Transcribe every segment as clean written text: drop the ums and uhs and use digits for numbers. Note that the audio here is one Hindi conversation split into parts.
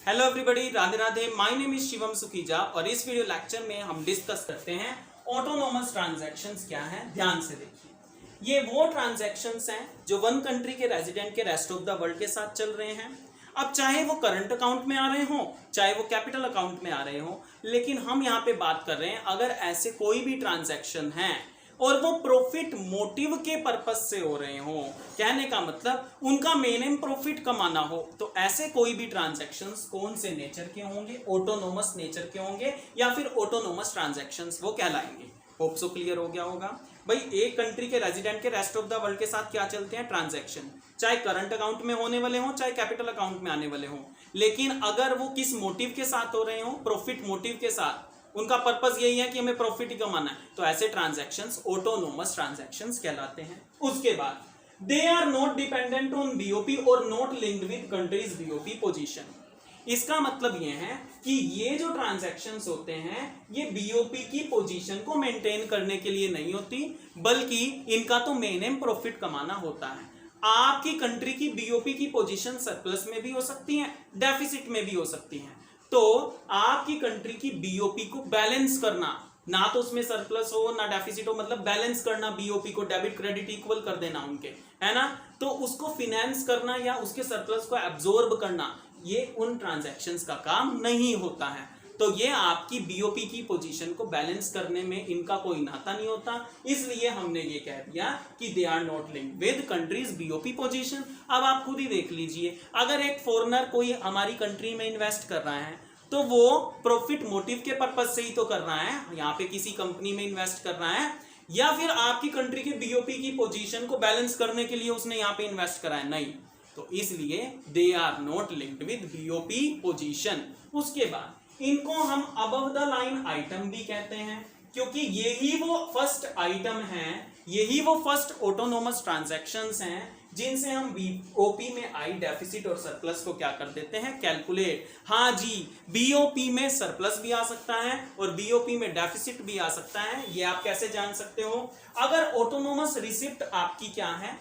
Hello everybody, Radhe Radhe. My name is Shivam Sukhija और इस वीडियो लेक्चर में हम डिस्कस करते हैं ऑटोनोमस ट्रांजैक्शंस क्या हैं। ध्यान से देखिए, ये वो ट्रांजैक्शंस हैं जो वन कंट्री के रेजिडेंट के रेस्ट ऑफ द वर्ल्ड के साथ चल रहे हैं। अब चाहे वो करंट अकाउंट में आ रहे हो, चाहे वो कैपिटल अकाउंट में आ रहे हो, लेकिन हम यहाँ पे बात कर रहे हैं अगर ऐसे कोई भी ट्रांजैक्शन है और वो प्रॉफिट मोटिव के पर्पस से हो रहे हो, कहने का मतलब उनका मेन एम प्रॉफिट कमाना हो, तो ऐसे कोई भी ट्रांजैक्शंस कौन से नेचर के होंगे? ऑटोनोमस नेचर के होंगे या फिर ऑटोनोमस ट्रांजैक्शंस वो कहलाएंगे। होप सो क्लियर हो गया होगा। भाई, एक कंट्री के रेजिडेंट के रेस्ट ऑफ द वर्ल्ड के साथ क्या चलते हैं? ट्रांजैक्शन, चाहे करंट अकाउंट में होने वाले हो, चाहे कैपिटल अकाउंट में आने वाले हो, लेकिन अगर वो किस मोटिव के साथ हो रहे हो? प्रॉफिट मोटिव के साथ। उनका पर्पस यही है कि हमें प्रॉफिट ही कमाना है, तो ऐसे ट्रांजैक्शंस ऑटोनोमस ट्रांजैक्शंस कहलाते हैं। उसके बाद they are not dependent on BOP और not linked with countries BOP position. इसका मतलब ये है कि ये जो ट्रांजैक्शंस होते हैं ये बीओपी की पोजीशन को मेंटेन करने के लिए नहीं होती, बल्कि इनका तो मेन एम प्रॉफिट कमाना होता है। आपकी कंट्री की बीओपी की पोजीशन सरप्लस में भी हो सकती है, डेफिसिट में भी हो सकती है, तो आपकी कंट्री की बीओपी को बैलेंस करना, ना तो उसमें सरप्लस हो ना डेफिसिट हो, मतलब बैलेंस करना, बीओपी को डेबिट क्रेडिट इक्वल कर देना उनके, है ना, तो उसको फिनेंस करना या उसके सरप्लस को एब्जॉर्ब करना, ये उन ट्रांजैक्शंस का काम नहीं होता है। तो ये आपकी बीओपी की पोजीशन को बैलेंस करने में इनका कोई नाता नहीं होता, इसलिए हमने ये कह दिया कि they are not linked with countries BOP position. अब आप खुद ही देख लीजिए, अगर एक फॉरेनर कोई हमारी कंट्री में इन्वेस्ट कर रहा है तो वो प्रॉफिट मोटिव के पर्पज से ही तो कर रहा है, यहाँ पे किसी कंपनी में इन्वेस्ट कर रहा है, या फिर आपकी कंट्री के बीओपी की पोजीशन को बैलेंस करने के लिए उसने यहाँ पे इन्वेस्ट करा है? नहीं, तो इसलिए they are not linked with BOP position. उसके बाद इनको हम अबव द लाइन आइटम भी कहते हैं, क्योंकि यही वो फर्स्ट आइटम है, यही वो फर्स्ट ऑटोनोमस ट्रांजैक्शंस हैं जिनसे हम बीओपी में आई डेफिसिट और सरप्लस को क्या कर देते हैं? कैलकुलेट। हाँ जी, बीओपी में सरप्लस भी आ सकता है और बीओपी में डेफिसिट भी आ सकता है। ये आप कैसे जान सकते हो? अगर ऑटोनोमस रिसिप्ट आपकी क्या है?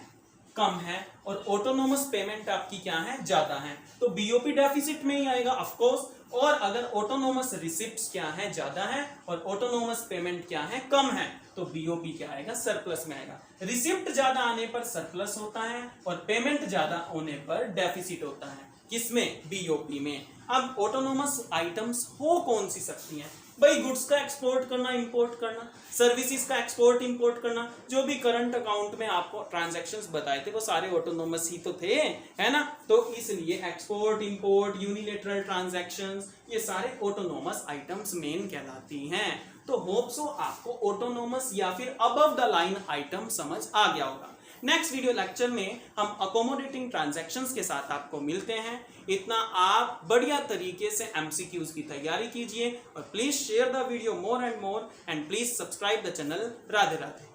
कम है, और ऑटोनोमस पेमेंट आपकी क्या है? ज्यादा है, तो बीओपी डेफिसिट में ही आएगा ऑफ कोर्स। और अगर ऑटोनोमस रिसिप्ट्स क्या है? ज्यादा है, और ऑटोनोमस पेमेंट क्या है? कम है, तो बीओपी क्या आएगा? सरप्लस में आएगा। रिसिप्ट ज्यादा आने पर सरप्लस होता है और पेमेंट ज्यादा होने पर डेफिसिट होता है। किसमें? बीओपी में। अब ऑटोनोमस आइटम्स हो कौन सी सकती हैं? भाई, गुड्स का एक्सपोर्ट करना, इंपोर्ट करना, सर्विसेज का एक्सपोर्ट इंपोर्ट करना, जो भी करंट अकाउंट में आपको ट्रांजैक्शंस बताए थे वो सारे ऑटोनोमस ही तो थे, है ना। तो इसलिए एक्सपोर्ट, इंपोर्ट, यूनिलेटरल ट्रांजैक्शंस, ये सारे ऑटोनोमस आइटम्स मेन कहलाती हैं। तो होप सो आपको ऑटोनोमस या फिर अबव द लाइन आइटम समझ आ गया होगा। नेक्स्ट वीडियो लेक्चर में हम अकोमोडेटिंग ट्रांजैक्शंस के साथ आपको मिलते हैं। इतना आप बढ़िया तरीके से एमसीक्यूज की तैयारी कीजिए और please share the video more and please subscribe the channel. Radhe Radhe.